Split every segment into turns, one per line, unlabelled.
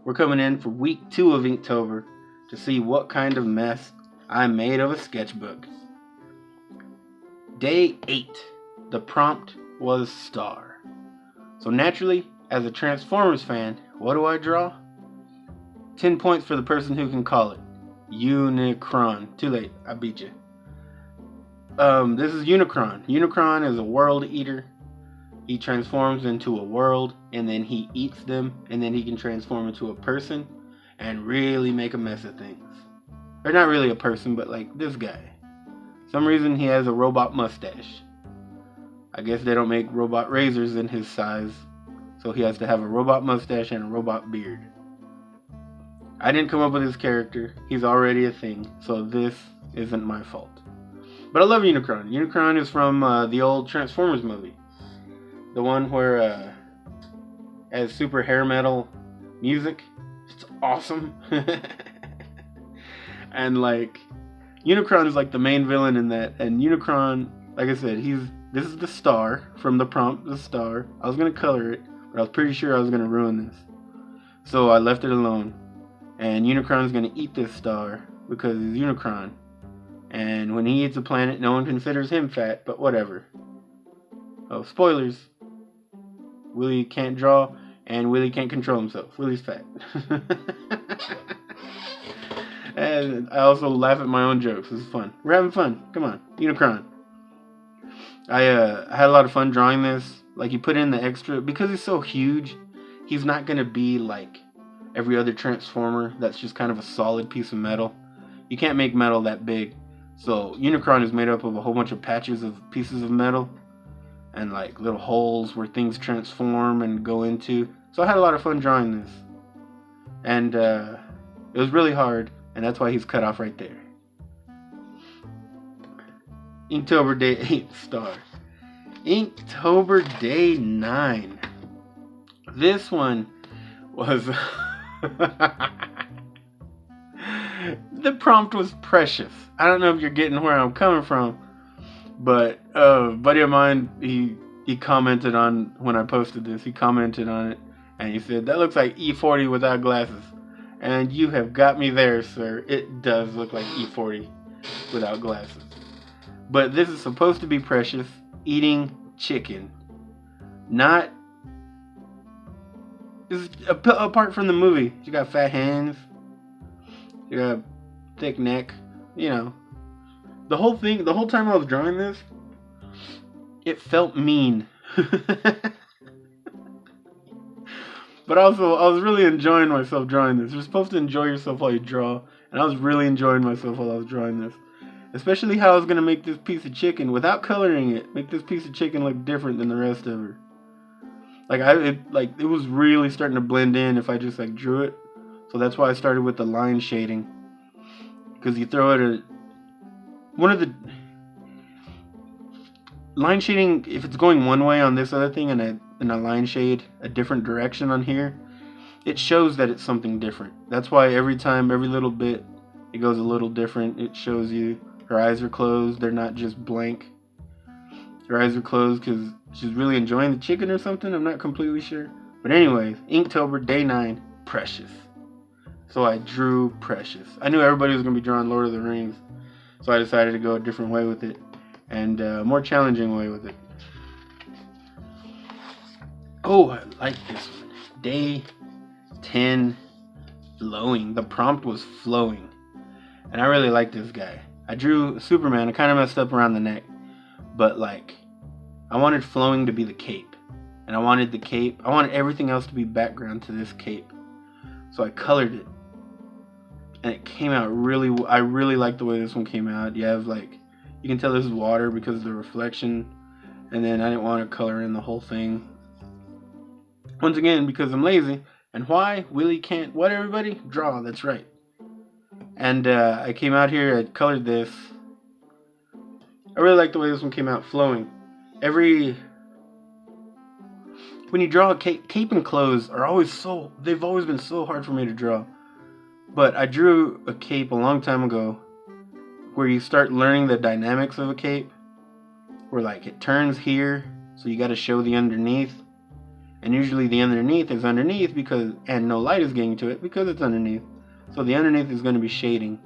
We're coming in for week 2 of Inktober to see what kind of mess I made of a sketchbook. Day 8. The prompt was star. So naturally, as a Transformers fan, what do I draw? 10 points for the person who can call it. Unicron. Too late, I beat you. This is Unicron. Unicron is a world eater. He transforms into a world, and then he eats them, and then he can transform into a person and really make a mess of things. Or not really a person, but like this guy. Some reason he has a robot mustache. I guess they don't make robot razors in his size, so he has to have a robot mustache and a robot beard. I didn't come up with his character. He's already a thing, so this isn't my fault. But I love Unicron. Unicron is from the old Transformers movie. The one where has super hair metal music. It's awesome. And like Unicron is like the main villain in that. And Unicron, like I said, this is the star from the prompt, the star. I was gonna color it, but I was pretty sure I was gonna ruin this. So I left it alone. And Unicron's gonna eat this star because he's Unicron. And when he eats a planet, no one considers him fat, but whatever. Oh, spoilers. Willy can't draw, and Willy can't control himself. Willy's fat. And I also laugh at my own jokes. This is fun. We're having fun. Come on, Unicron. I had a lot of fun drawing this. Like, you put in the extra, because he's so huge, he's not going to be like every other Transformer that's just kind of a solid piece of metal. You can't make metal that big. So Unicron is made up of a whole bunch of patches of pieces of metal and like little holes where things transform and go into. So I had a lot of fun drawing this. And it was really hard, and that's why he's cut off right there. Inktober Day 8 star. Inktober Day 9. This one was... The prompt was precious. I don't know if you're getting where I'm coming from, but a buddy of mine, he commented on when I posted this. He commented on it, and he said, "That looks like E40 without glasses." And you have got me there, sir. It does look like E40 without glasses. But this is supposed to be precious, eating chicken. Not... apart from the movie, you got fat hands. You got a thick neck, you know. The whole thing, the whole time I was drawing this, it felt mean. But also, I was really enjoying myself drawing this. You're supposed to enjoy yourself while you draw, and I was really enjoying myself while I was drawing this. Especially how I was going to make this piece of chicken, without coloring it, make this piece of chicken look different than the rest of her. It was really starting to blend in if I just like drew it. So that's why I started with the line shading. Because you throw it one of the... Line shading, if it's going one way on this other thing and I line shade a different direction on here, it shows that it's something different. That's why every time, every little bit, it goes a little different. It shows you her eyes are closed. They're not just blank. Her eyes are closed because she's really enjoying the chicken or something. I'm not completely sure. But anyways, Inktober Day 9, precious. So I drew precious. I knew everybody was going to be drawing Lord of the Rings. So I decided to go a different way with it. And a more challenging way with it. Oh, I like this one. Day 10, flowing. The prompt was flowing. And I really like this guy. I drew Superman. I kind of messed up around the neck. But like, I wanted flowing to be the cape. And I wanted everything else to be background to this cape. So I colored it. And it came out I really like the way this one came out. You have like, you can tell this is water because of the reflection. And then I didn't want to color in the whole thing. Once again, because I'm lazy. And why? Willy can't, what everybody? Draw, that's right. And I came out here, I colored this. I really like the way this one came out flowing. When you draw a cape and clothes they've always been so hard for me to draw. But I drew a cape a long time ago where you start learning the dynamics of a cape. Where like it turns here, so you got to show the underneath. And usually the underneath is underneath because, and no light is getting to it because it's underneath. So the underneath is going to be shading.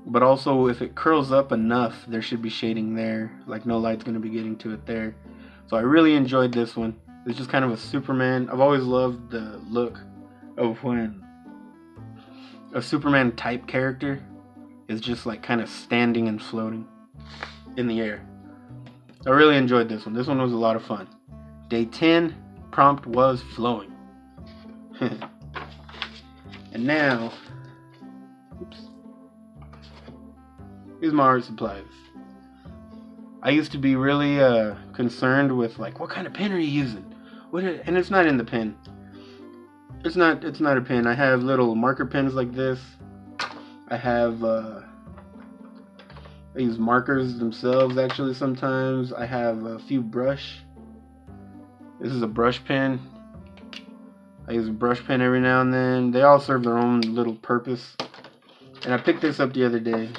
But also if it curls up enough, there should be shading there. Like no light's going to be getting to it there. So I really enjoyed this one. It's just kind of a Superman. I've always loved the look of when a Superman type character is just like kind of standing and floating in the air. I really enjoyed this one. This one was a lot of fun. Day 10, prompt was flowing. And now, oops, here's my art supplies. I used to be really concerned with like, what kind of pen are you using? And it's not in the pen. It's not a pen. I have little marker pens like this. I have I use markers themselves actually sometimes. I have a few brush. This is a brush pen. I use a brush pen every now and then. They all serve their own little purpose. And I picked this up the other day,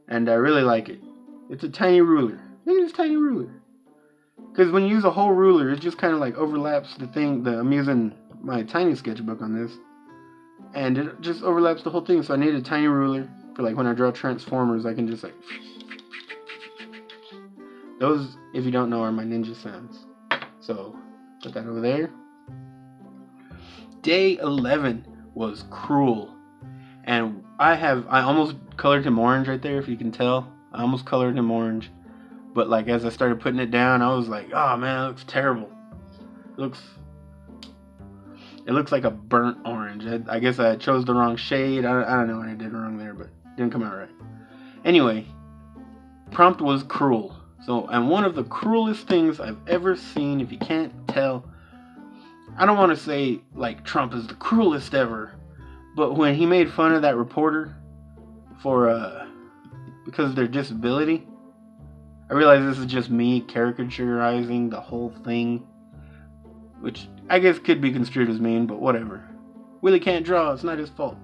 and I really like it. It's a tiny ruler. Look at this tiny ruler. Because when you use a whole ruler, it just kind of like overlaps the thing. I'm using my tiny sketchbook on this, and it just overlaps the whole thing. So I need a tiny ruler for like when I draw transformers. I can just like, those, if you don't know, are my ninja sounds. So put that over there. Day 11 was cruel, and I almost colored him orange right there, if you can tell. I almost colored him orange, but like as I started putting it down, I was like, oh man, it looks terrible. It looks like a burnt orange. I guess I chose the wrong shade. I don't know what I did wrong there, but it didn't come out right. Anyway, prompt was cruel. So, and one of the cruelest things I've ever seen, if you can't tell, I don't want to say like Trump is the cruelest ever, but when he made fun of that reporter for because of their disability, I realize this is just me caricaturizing the whole thing, which I guess could be construed as mean, but whatever. Willy Can't Draw, it's not his fault.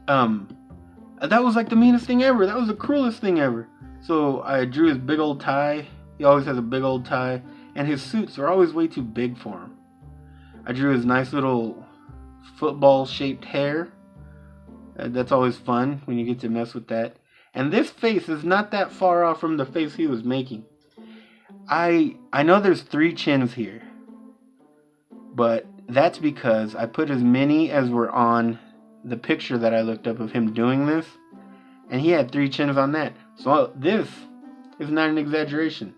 That was like the meanest thing ever. That was the cruelest thing ever. So I drew his big old tie. He always has a big old tie, and his suits are always way too big for him. I drew his nice little football-shaped hair. That's always fun when you get to mess with that. And this face is not that far off from the face he was making. I know there's 3 chins here, but that's because I put as many as were on the picture that I looked up of him doing this, and he had 3 chins on that. So this is not an exaggeration.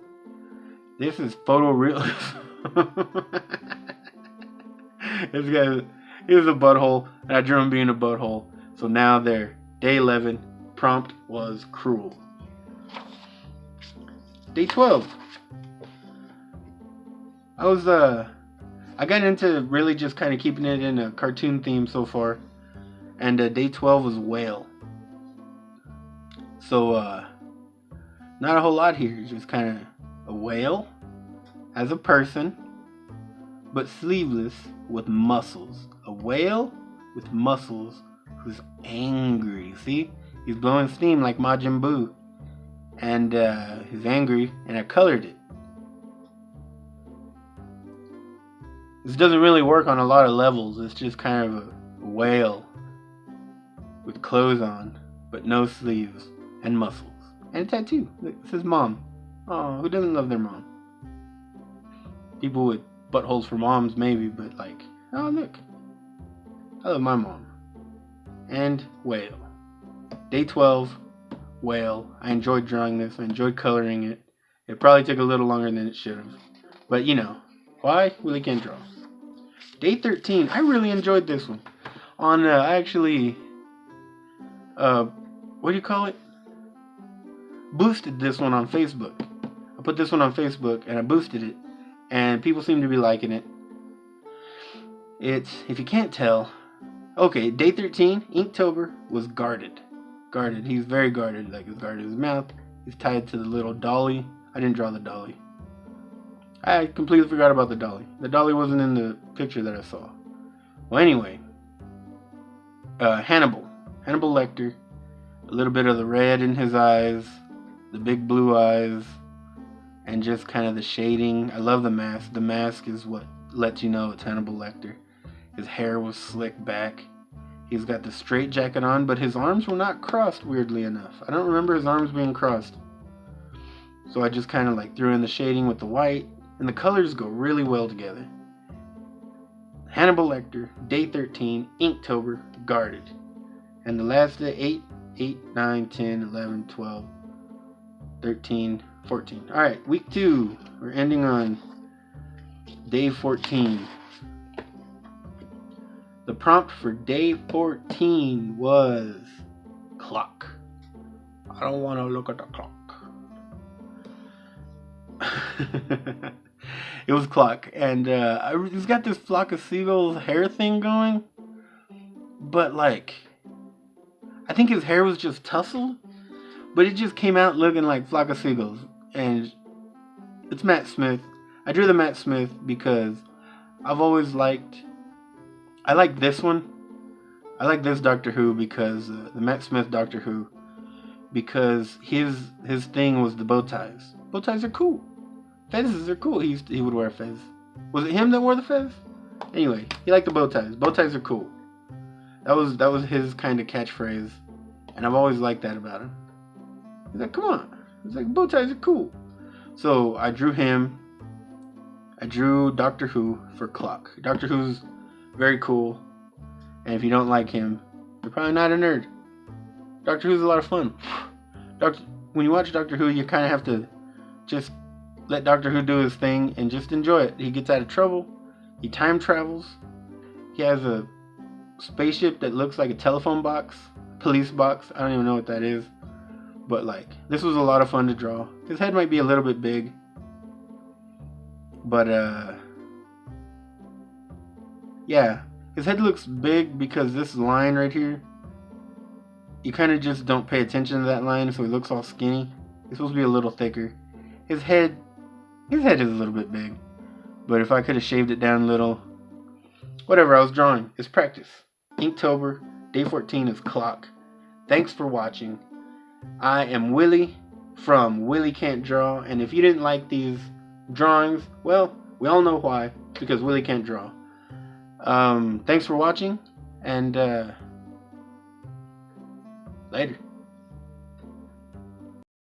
This is photorealism. This guy, he was a butthole, and I drew him being a butthole. So now there, day 11, prompt was cruel. Day 12. I got into really just kind of keeping it in a cartoon theme so far, and day 12 was whale. So not a whole lot here, just kind of a whale as a person, but sleeveless with muscles. A whale with muscles who's angry. See, he's blowing steam like Majin Buu, and he's angry, and I colored it. This doesn't really work on a lot of levels. It's just kind of a whale with clothes on, but no sleeves and muscles. And a tattoo. Look, it says mom. Oh, who doesn't love their mom? People with buttholes for moms maybe, but like, oh look, I love my mom. And whale. Day 12, whale. I enjoyed drawing this. I enjoyed coloring it. It probably took a little longer than it should have. But you know, why? Willy Can't Draw. Day 13, I really enjoyed this one. I actually, what do you call it? Boosted this one on Facebook. I put this one on Facebook and I boosted it, and people seem to be liking it. It's, if you can't tell, okay, day 13, Inktober was guarded. Guarded. He's very guarded. Like, he's guarded his mouth. He's tied to the little dolly. I didn't draw the dolly. I completely forgot about the dolly. The dolly wasn't in the picture that I saw. Well, anyway, Hannibal Lecter, a little bit of the red in his eyes, the big blue eyes, and just kind of the shading. I love the mask. The mask is what lets you know it's Hannibal Lecter. His hair was slicked back. He's got the straight jacket on, but his arms were not crossed, weirdly enough. I don't remember his arms being crossed. So I just kind of like threw in the shading with the white, and the colors go really well together. Hannibal Lecter, day 13, Inktober, guarded. And the last day, 8, 9, 10, 11, 12, 13, 14. Alright, week 2. We're ending on day 14. The prompt for day 14 was clock. I don't want to look at the clock. It was clock, and he's got this flock of seagulls hair thing going, but like, I think his hair was just tousled, but it just came out looking like flock of seagulls. And it's Matt Smith. I drew the Matt Smith because I've always liked, I like this one. I like this Doctor Who because the Matt Smith Doctor Who, because his thing was the bow ties. Bow ties are cool. Fezzes are cool. He would wear a fez. Was it him that wore the fez? Anyway, he liked the bow ties. Bow ties are cool. That was his kind of catchphrase, and I've always liked that about him. He's like, come on. He's like, bow ties are cool. So I drew him. I drew Doctor Who for clock. Doctor Who's very cool, and if you don't like him, you're probably not a nerd. Doctor Who's a lot of fun. When you watch Doctor Who, you kind of have to just let Doctor Who do his thing and just enjoy it. He gets out of trouble. He time travels. He has a spaceship that looks like a telephone box, police box. I don't even know what that is. But like, this was a lot of fun to draw. His head might be a little bit big, but yeah, his head looks big because this line right here, you kind of just don't pay attention to that line, so he looks all skinny. He's supposed to be a little thicker. His head is a little bit big, but if I could have shaved it down a little, whatever. I was drawing. It's practice. Inktober, day 14 is clock. Thanks for watching. I am Willy from Willy Can't Draw, and if you didn't like these drawings, well, we all know why, because Willy can't draw. Thanks for watching, and later.